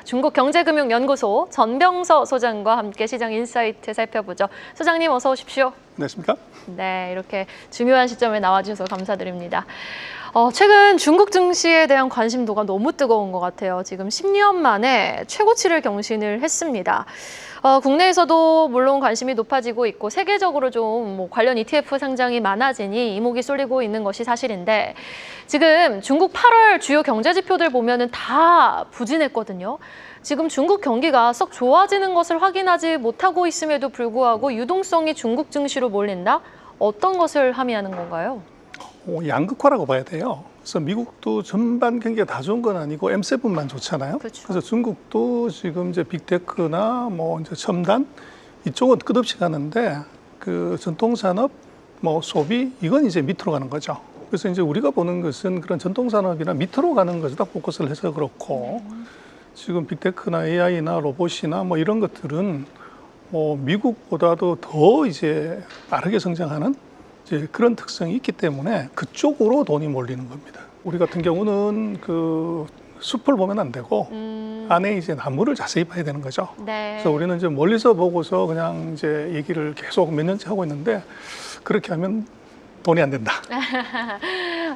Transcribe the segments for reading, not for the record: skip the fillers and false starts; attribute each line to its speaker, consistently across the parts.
Speaker 1: 중국경제금융연구소 전병서 소장과 함께 시장 인사이트 살펴보죠. 소장님 어서 오십시오.
Speaker 2: 안녕하십니까?
Speaker 1: 네, 이렇게 중요한 시점에 나와주셔서 감사드립니다. 최근 중국 증시에 대한 관심도가 너무 뜨거운 것 같아요. 지금 10년 만에 최고치를 경신을 했습니다. 국내에서도 물론 관심이 높아지고 있고 세계적으로 좀 관련 ETF 상장이 많아지니 이목이 쏠리고 있는 것이 사실인데 지금 중국 8월 주요 경제 지표들 보면은 다 부진했거든요. 지금 중국 경기가 썩 좋아지는 것을 확인하지 못하고 있음에도 불구하고 유동성이 중국 증시로 몰린다? 어떤 것을 함의하는 건가요?
Speaker 2: 양극화라고 봐야 돼요. 그래서 미국도 전반 경기가 다 좋은 건 아니고 M7만 좋잖아요.
Speaker 1: 그렇죠.
Speaker 2: 그래서 중국도 지금 이제 빅테크나 뭐 이제 첨단 이쪽은 끝없이 가는데 그 전통산업, 뭐 소비 이건 이제 밑으로 가는 거죠. 그래서 이제 우리가 보는 것은 그런 전통산업이나 밑으로 가는 것에다 포커스를 해서 그렇고 지금 빅테크나 AI나 로봇이나 뭐 이런 것들은 뭐 미국보다도 더 이제 빠르게 성장하는 이제 그런 특성이 있기 때문에 그쪽으로 돈이 몰리는 겁니다. 우리 같은 경우는 그 숲을 보면 안 되고 안에 이제 나무를 자세히 봐야 되는 거죠.
Speaker 1: 네.
Speaker 2: 그래서 우리는 이제 멀리서 보고서 그냥 이제 얘기를 계속 몇 년째 하고 있는데 그렇게 하면 돈이 안 된다.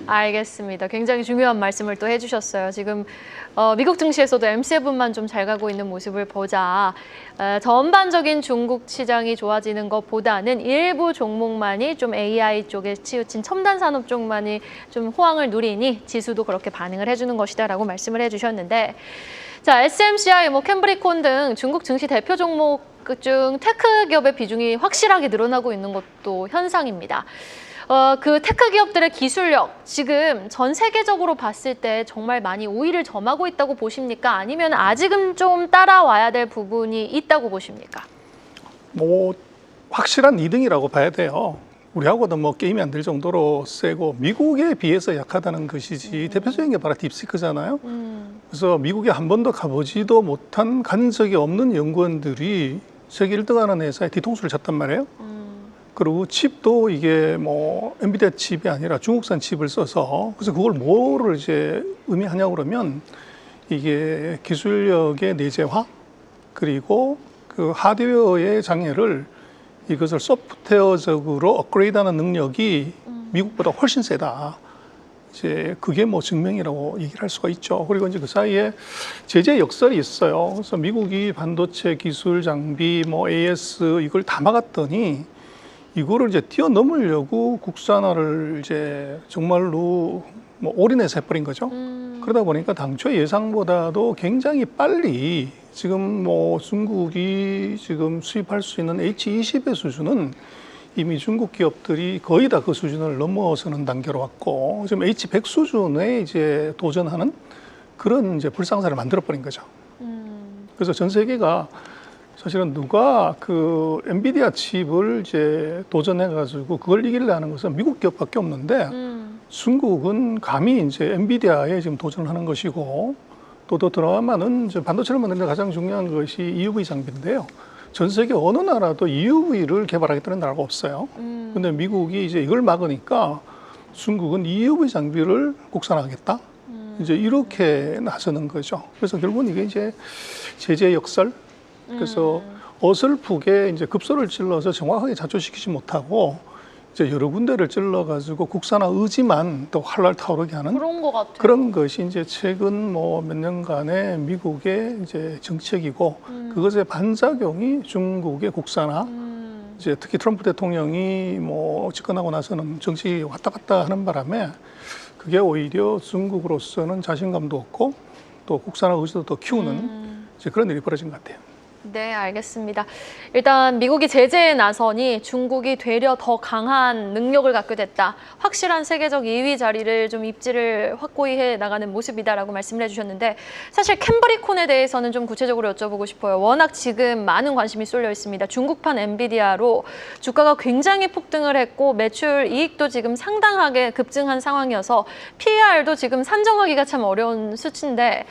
Speaker 1: 알겠습니다. 굉장히 중요한 말씀을 또 해주셨어요. 지금 미국 증시에서도 M7만 좀 잘 가고 있는 모습을 보자. 전반적인 중국 시장이 좋아지는 것보다는 일부 종목만이 좀 AI 쪽에 치우친 첨단 산업 쪽만이 좀 호황을 누리니 지수도 그렇게 반응을 해주는 것이다라고 말씀을 해주셨는데 자, SMCI, 캠브리콘 등 중국 증시 대표 종목 중 테크 기업의 비중이 확실하게 늘어나고 있는 것도 현상입니다. 그 테크 기업들의 기술력, 지금 전 세계적으로 봤을 때 정말 많이 우위를 점하고 있다고 보십니까? 아니면 아직은 좀 따라와야 될 부분이 있다고 보십니까?
Speaker 2: 뭐 확실한 2등이라고 봐야 돼요. 우리하고도 뭐 게임이 안 될 정도로 세고 미국에 비해서 약하다는 것이지 대표적인 게 바로 딥시크잖아요. 그래서 미국에 한 번도 가보지도 못한 간 적이 없는 연구원들이 세계 1등하는 회사에 뒤통수를 쳤단 말이에요. 그리고 칩도 이게 뭐 엔비디아 칩이 아니라 중국산 칩을 써서 그래서 그걸 뭐를 이제 의미하냐고 그러면 이게 기술력의 내재화 그리고 그 하드웨어의 장애를 이것을 소프트웨어적으로 업그레이드하는 능력이 미국보다 훨씬 세다. 이제 그게 뭐 증명이라고 얘기를 할 수가 있죠. 그리고 이제 그 사이에 제재 역설이 있어요. 그래서 미국이 반도체 기술 장비, 뭐 AS 이걸 다 막았더니 이거를 이제 뛰어넘으려고 국산화를 이제 정말로 뭐 올인해서 해버린 거죠. 그러다 보니까 당초 예상보다도 굉장히 빨리 지금 뭐 중국이 지금 수입할 수 있는 H20의 수준은 이미 중국 기업들이 거의 다 그 수준을 넘어서는 단계로 왔고 지금 H100 수준에 이제 도전하는 그런 이제 불상사를 만들어버린 거죠. 그래서 전 세계가 사실은 누가 그 엔비디아 칩을 이제 도전해가지고 그걸 이기려는 것은 미국 기업밖에 없는데 중국은 감히 이제 엔비디아에 지금 도전을 하는 것이고 또 더 드라마는 이제 반도체를 만드는 데 가장 중요한 것이 EUV 장비인데요. 전 세계 어느 나라도 EUV를 개발하겠다는 나라가 없어요. 근데 미국이 이제 이걸 막으니까 중국은 EUV 장비를 국산화하겠다. 이제 이렇게 나서는 거죠. 그래서 결국은 이게 이제 제재 역설. 그래서 어설프게 이제 급소를 찔러서 정확하게 자초시키지 못하고 이제 여러 군데를 찔러가지고 국산화 의지만 또 활활 타오르게 하는
Speaker 1: 그런 것 같아요.
Speaker 2: 그런 것이 이제 최근 뭐 몇 년간의 미국의 이제 정책이고 그것의 반작용이 중국의 국산화 이제 특히 트럼프 대통령이 뭐 집권하고 나서는 정책이 왔다 갔다 하는 바람에 그게 오히려 중국으로서는 자신감도 없고 또 국산화 의지도 더 키우는 이제 그런 일이 벌어진 것 같아요.
Speaker 1: 네, 알겠습니다. 일단 미국이 제재에 나서니 중국이 되려 더 강한 능력을 갖게 됐다. 확실한 세계적 2위 자리를 좀 입지를 확고히 해 나가는 모습이다라고 말씀을 해주셨는데 사실 캠브리콘에 대해서는 좀 구체적으로 여쭤보고 싶어요. 워낙 지금 많은 관심이 쏠려 있습니다. 중국판 엔비디아로 주가가 굉장히 폭등을 했고 매출 이익도 지금 상당하게 급증한 상황이어서 PER도 지금 산정하기가 참 어려운 수치인데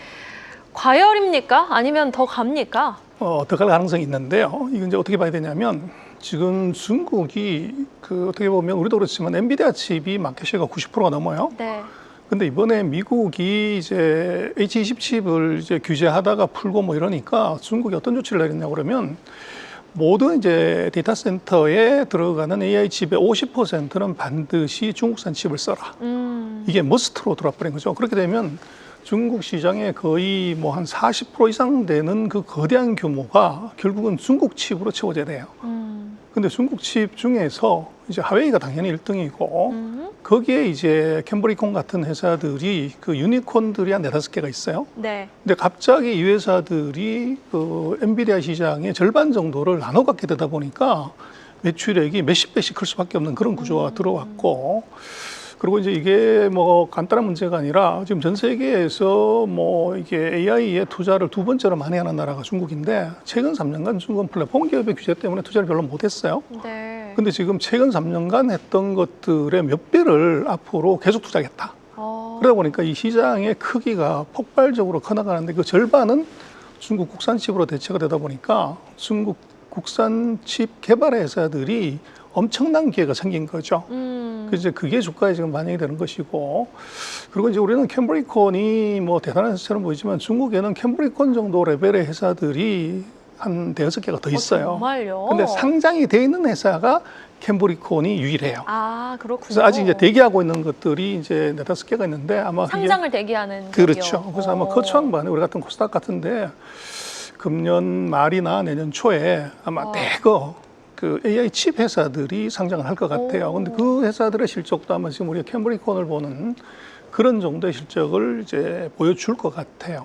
Speaker 1: 과열입니까? 아니면 더 갑니까?
Speaker 2: 더 갈 가능성이 있는데요. 이건 이제 어떻게 봐야 되냐면 지금 중국이 그 어떻게 보면 우리도 그렇지만 엔비디아 칩이 마켓시가 90%가 넘어요.
Speaker 1: 네.
Speaker 2: 근데 이번에 미국이 이제 H20 칩을 이제 규제하다가 풀고 뭐 이러니까 중국이 어떤 조치를 내렸냐고 그러면 모든 이제 데이터 센터에 들어가는 AI 칩의 50%는 반드시 중국산 칩을 써라. 이게 머스트로 들어와 버린 거죠. 그렇게 되면 중국 시장에 거의 뭐 한 40% 이상 되는 그 거대한 규모가 결국은 중국 칩으로 채워져야 돼요. 근데 중국 칩 중에서 이제 하웨이가 당연히 1등이고 거기에 이제 캠브리콘 같은 회사들이 그 유니콘들이 한 4-5개가 있어요.
Speaker 1: 네.
Speaker 2: 근데 갑자기 이 회사들이 그 엔비디아 시장의 절반 정도를 나눠 갖게 되다 보니까 매출액이 몇십 배씩 클 수밖에 없는 그런 구조가 들어왔고, 그리고 이제 이게 뭐 간단한 문제가 아니라 지금 전 세계에서 뭐 이게 AI에 투자를 두 번째로 많이 하는 나라가 중국인데 최근 3년간 중국은 플랫폼 기업의 규제 때문에 투자를 별로 못했어요.
Speaker 1: 네.
Speaker 2: 근데 지금 최근 3년간 했던 것들의 몇 배를 앞으로 계속 투자하겠다. 그러다 보니까 이 시장의 크기가 폭발적으로 커나가는데 그 절반은 중국 국산 칩으로 대체가 되다 보니까 중국 국산 칩 개발 회사들이 엄청난 기회가 생긴 거죠. 그래서 이제 그게 주가에 지금 반영이 되는 것이고, 그리고 이제 우리는 캠브리콘이 뭐 대단한 회사처럼 보이지만 중국에는 캠브리콘 정도 레벨의 회사들이 한 5-6개가 더 있어요.
Speaker 1: 정말요?
Speaker 2: 근데 상장이 돼 있는 회사가 캠브리콘이 유일해요.
Speaker 1: 아, 그렇군요.
Speaker 2: 그래서 아직 이제 대기하고 있는 것들이 이제 4-5개가 있는데 아마
Speaker 1: 상장을 대기하는
Speaker 2: 그렇죠.
Speaker 1: 기업.
Speaker 2: 그래서 아마 거추장반에 우리 같은 코스닥 같은데 금년 말이나 내년 초에 아마 대거 그 AI 칩 회사들이 상장을 할 것 같아요. 근데 그 회사들의 실적도 아마 지금 우리가 캠브리콘을 보는 그런 정도의 실적을 이제 보여줄 것 같아요.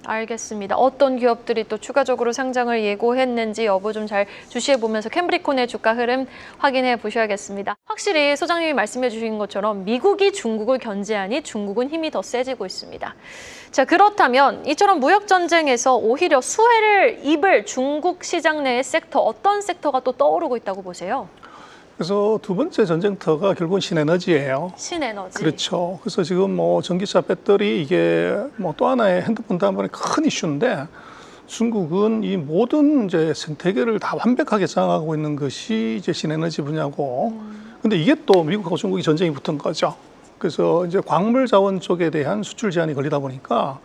Speaker 1: 알겠습니다. 어떤 기업들이 또 추가적으로 상장을 예고했는지 여부 좀 잘 주시해 보면서 캠브리콘의 주가 흐름 확인해 보셔야겠습니다. 확실히 소장님이 말씀해 주신 것처럼 미국이 중국을 견제하니 중국은 힘이 더 세지고 있습니다. 자, 그렇다면 이처럼 무역 전쟁에서 오히려 수혜를 입을 중국 시장 내의 섹터, 어떤 섹터가 또 떠오르고 있다고 보세요?
Speaker 2: 그래서 두 번째 전쟁터가 결국은 신에너지예요.
Speaker 1: 신에너지.
Speaker 2: 그렇죠. 그래서 지금 뭐 전기차 배터리 이게 뭐 또 하나의 핸드폰 다음번에 큰 이슈인데 중국은 이 모든 이제 생태계를 다 완벽하게 장악하고 있는 것이 이제 신에너지 분야고, 근데 이게 또 미국하고 중국이 전쟁이 붙은 거죠. 그래서 이제 광물 자원 쪽에 대한 수출 제한이 걸리다 보니까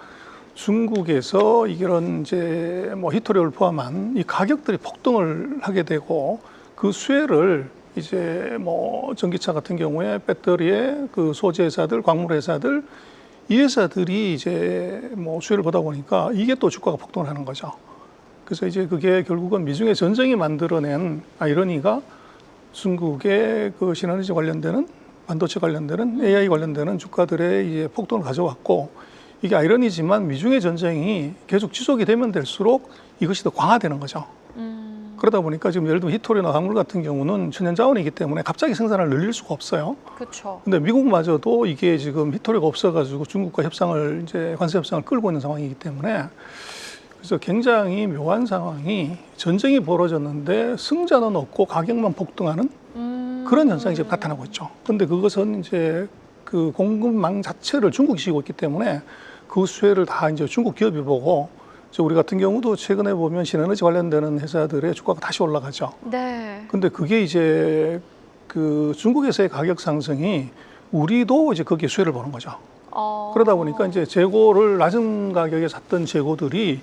Speaker 2: 중국에서 이런 이제 뭐 히토리오를 포함한 이 가격들이 폭등을 하게 되고 그 수혜를 이제 뭐 전기차 같은 경우에 배터리의 그 소재 회사들, 광물 회사들 이 회사들이 이제 뭐 수혜를 보다 보니까 이게 또 주가가 폭등을 하는 거죠. 그래서 이제 그게 결국은 미중의 전쟁이 만들어낸 아이러니가 중국의 그 신에너지 관련되는 반도체 관련되는 AI 관련되는 주가들의 이제 폭등을 가져왔고, 이게 아이러니지만 미중의 전쟁이 계속 지속이 되면 될수록 이것이 더 강화되는 거죠. 그러다 보니까 지금 예를 들면 히토리나 광물 같은 경우는 천연 자원이기 때문에 갑자기 생산을 늘릴 수가 없어요.
Speaker 1: 그렇죠.
Speaker 2: 근데 미국마저도 이게 지금 히토리가 없어가지고 중국과 협상을 이제 관세 협상을 끌고 있는 상황이기 때문에, 그래서 굉장히 묘한 상황이 전쟁이 벌어졌는데 승자는 없고 가격만 폭등하는 그런 현상이 지금 나타나고 있죠. 근데 그것은 이제 그 공급망 자체를 중국이 쥐고 있기 때문에 그 수혜를 다 이제 중국 기업이 보고, 우리 같은 경우도 최근에 보면 신에너지 관련되는 회사들의 주가가 다시 올라가죠.
Speaker 1: 네.
Speaker 2: 근데 그게 이제 그 중국에서의 가격 상승이 우리도 이제 거기에 수혜를 보는 거죠. 그러다 보니까 이제 재고를 낮은 가격에 샀던 재고들이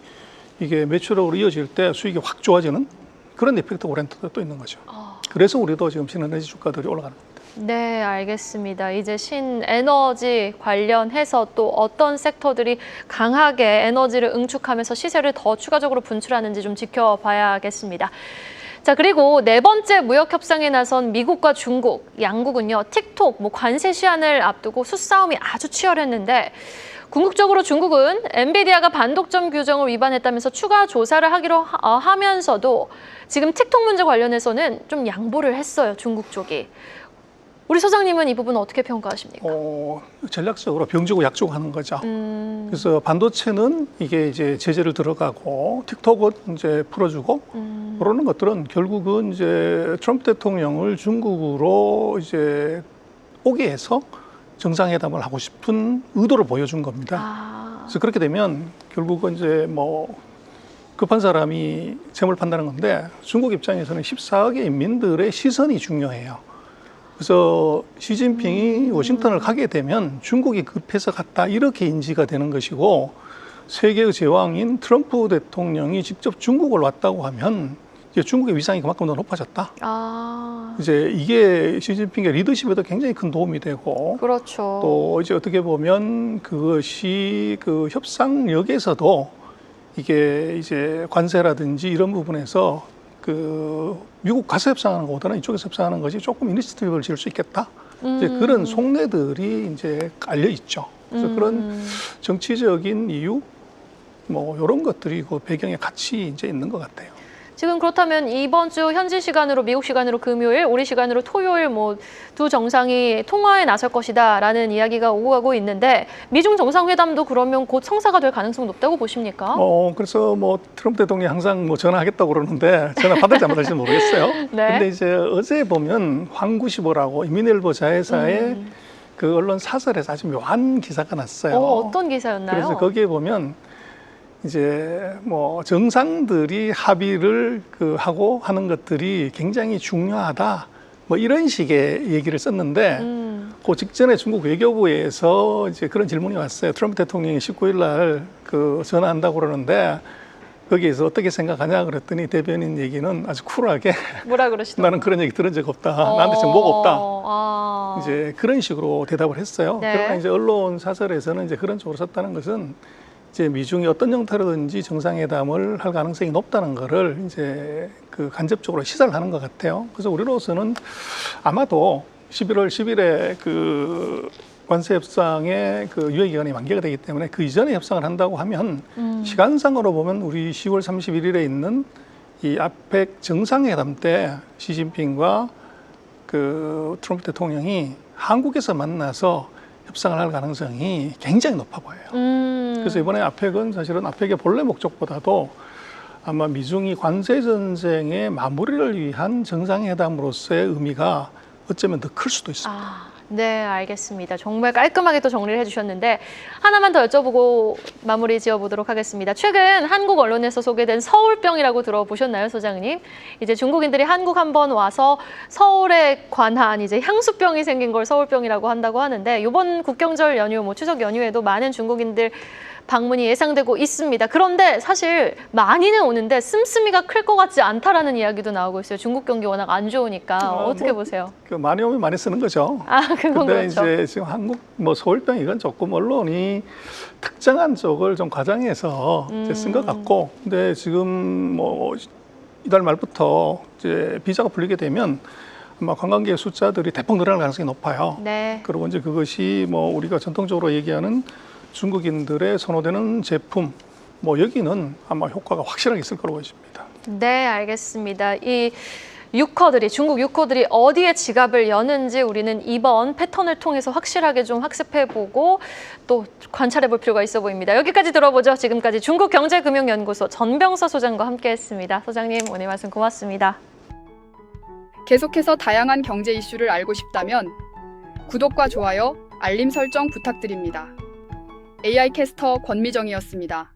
Speaker 2: 이게 매출액으로 이어질 때 수익이 확 좋아지는 그런 이펙트가 오랜만에 또 있는 거죠. 그래서 우리도 지금 신에너지 주가들이 올라가는 겁니다.
Speaker 1: 네, 알겠습니다. 이제 신에너지 관련해서 또 어떤 섹터들이 강하게 에너지를 응축하면서 시세를 더 추가적으로 분출하는지 좀 지켜봐야겠습니다. 자, 그리고 네 번째 무역 협상에 나선 미국과 중국, 양국은요, 틱톡, 관세 시한을 앞두고 수싸움이 아주 치열했는데, 궁극적으로 중국은 엔비디아가 반독점 규정을 위반했다면서 추가 조사를 하기로 하면서도 지금 틱톡 문제 관련해서는 좀 양보를 했어요, 중국 쪽이. 우리 소장님은 이 부분 어떻게 평가하십니까?
Speaker 2: 전략적으로 병주고 약주고 하는 거죠. 그래서 반도체는 이게 이제 제재를 들어가고 틱톡은 이제 풀어주고 그러는 것들은 결국은 이제 트럼프 대통령을 중국으로 이제 오게 해서 정상회담을 하고 싶은 의도를 보여준 겁니다. 그래서 그렇게 되면 결국은 이제 뭐 급한 사람이 재물 판다는 건데 중국 입장에서는 14억의 인민들의 시선이 중요해요. 그래서 시진핑이 워싱턴을 가게 되면 중국이 급해서 갔다 이렇게 인지가 되는 것이고 세계의 제왕인 트럼프 대통령이 직접 중국을 왔다고 하면 이제 중국의 위상이 그만큼 더 높아졌다. 이제 이게 시진핑의 리더십에도 굉장히 큰 도움이 되고
Speaker 1: 그렇죠.
Speaker 2: 또 이제 어떻게 보면 그것이 그 협상력에서도 이게 이제 관세라든지 이런 부분에서 그 미국 가서 협상하는 것보다는 이쪽에서 협상하는 것이 조금 이니시티브를 지을 수 있겠다. 이제 그런 속내들이 이제 깔려 있죠. 그래서 그런 정치적인 이유 뭐 이런 것들이 그 배경에 같이 이제 있는 것 같아요.
Speaker 1: 지금 그렇다면 이번 주 현지 시간으로 미국 시간으로 금요일, 우리 시간으로 토요일 뭐 두 정상이 통화에 나설 것이다라는 이야기가 오고 가고 있는데 미중 정상회담도 그러면 곧 성사가 될 가능성이 높다고 보십니까?
Speaker 2: 그래서 뭐 트럼프 대통령이 항상 뭐 전화하겠다고 그러는데 전화 받을지 안 받을지 모르겠어요.
Speaker 1: 네.
Speaker 2: 근데 이제 어제 보면 환구시보라고 인민일보 자회사의 그 언론 사설에서 아주 묘한 기사가 났어요.
Speaker 1: 어떤 기사였나요?
Speaker 2: 그래서 거기에 보면 이제 뭐 정상들이 합의를 그 하고 하는 것들이 굉장히 중요하다. 뭐 이런 식의 얘기를 썼는데 그 직전에 중국 외교부에서 이제 그런 질문이 왔어요. 트럼프 대통령이 19일 날 그 전화한다고 그러는데 거기에서 어떻게 생각하냐 그랬더니 대변인 얘기는 아주 쿨하게
Speaker 1: 뭐라 그러시더라고요?
Speaker 2: 나는 그런 얘기 들은 적 없다. 나한테 정보가 없다. 이제 그런 식으로 대답을 했어요.
Speaker 1: 네.
Speaker 2: 그러나 이제 언론 사설에서는 이제 그런 쪽으로 썼다는 것은 이제 미중이 어떤 형태로든지 정상회담을 할 가능성이 높다는 거를 이제 그 간접적으로 시사를 하는 것 같아요. 그래서 우리로서는 아마도 11월 10일에 그 관세 협상의 그 유예 기간이 만개가 되기 때문에 그 이전에 협상을 한다고 하면 시간상으로 보면 우리 10월 31일에 있는 이 아펙 정상회담 때 시진핑과 그 트럼프 대통령이 한국에서 만나서 협상을 할 가능성이 굉장히 높아 보여요. 그래서 이번에 아펙은 사실은 아펙의 본래 목적보다도 아마 미중이 관세 전쟁의 마무리를 위한 정상회담으로서의 의미가 어쩌면 더 클 수도 있습니다.
Speaker 1: 네, 알겠습니다. 정말 깔끔하게 또 정리를 해주셨는데 하나만 더 여쭤보고 마무리 지어보도록 하겠습니다. 최근 한국 언론에서 소개된 서울병이라고 들어보셨나요, 소장님? 이제 중국인들이 한국 한번 와서 서울에 관한 이제 향수병이 생긴 걸 서울병이라고 한다고 하는데 이번 국경절 연휴, 뭐 추석 연휴에도 많은 중국인들 방문이 예상되고 있습니다. 그런데 사실 많이는 오는데 씀씀이가 클 것 같지 않다라는 이야기도 나오고 있어요. 중국 경기 워낙 안 좋으니까 어떻게 보세요?
Speaker 2: 그 많이 오면 많이 쓰는 거죠.
Speaker 1: 그건
Speaker 2: 근데
Speaker 1: 그렇죠.
Speaker 2: 이제 지금 한국 뭐 서울병 이건 조금 언론이 특정한 쪽을 좀 과장해서 쓴 것 같고, 근데 지금 뭐 이달 말부터 이제 비자가 풀리게 되면 아마 관광객 숫자들이 대폭 늘어날 가능성이 높아요.
Speaker 1: 네.
Speaker 2: 그리고 이제 그것이 뭐 우리가 전통적으로 얘기하는 중국인들의 선호되는 제품, 뭐 여기는 아마 효과가 확실하게 있을 거라고 보십니다.
Speaker 1: 네, 알겠습니다. 이 유커들이, 중국 유커들이 어디에 지갑을 여는지 우리는 이번 패턴을 통해서 확실하게 좀 학습해보고 또 관찰해볼 필요가 있어 보입니다. 여기까지 들어보죠. 지금까지 중국경제금융연구소 전병서 소장과 함께했습니다. 소장님, 오늘 말씀 고맙습니다.
Speaker 3: 계속해서 다양한 경제 이슈를 알고 싶다면 구독과 좋아요, 알림 설정 부탁드립니다. AI 캐스터 권미정이었습니다.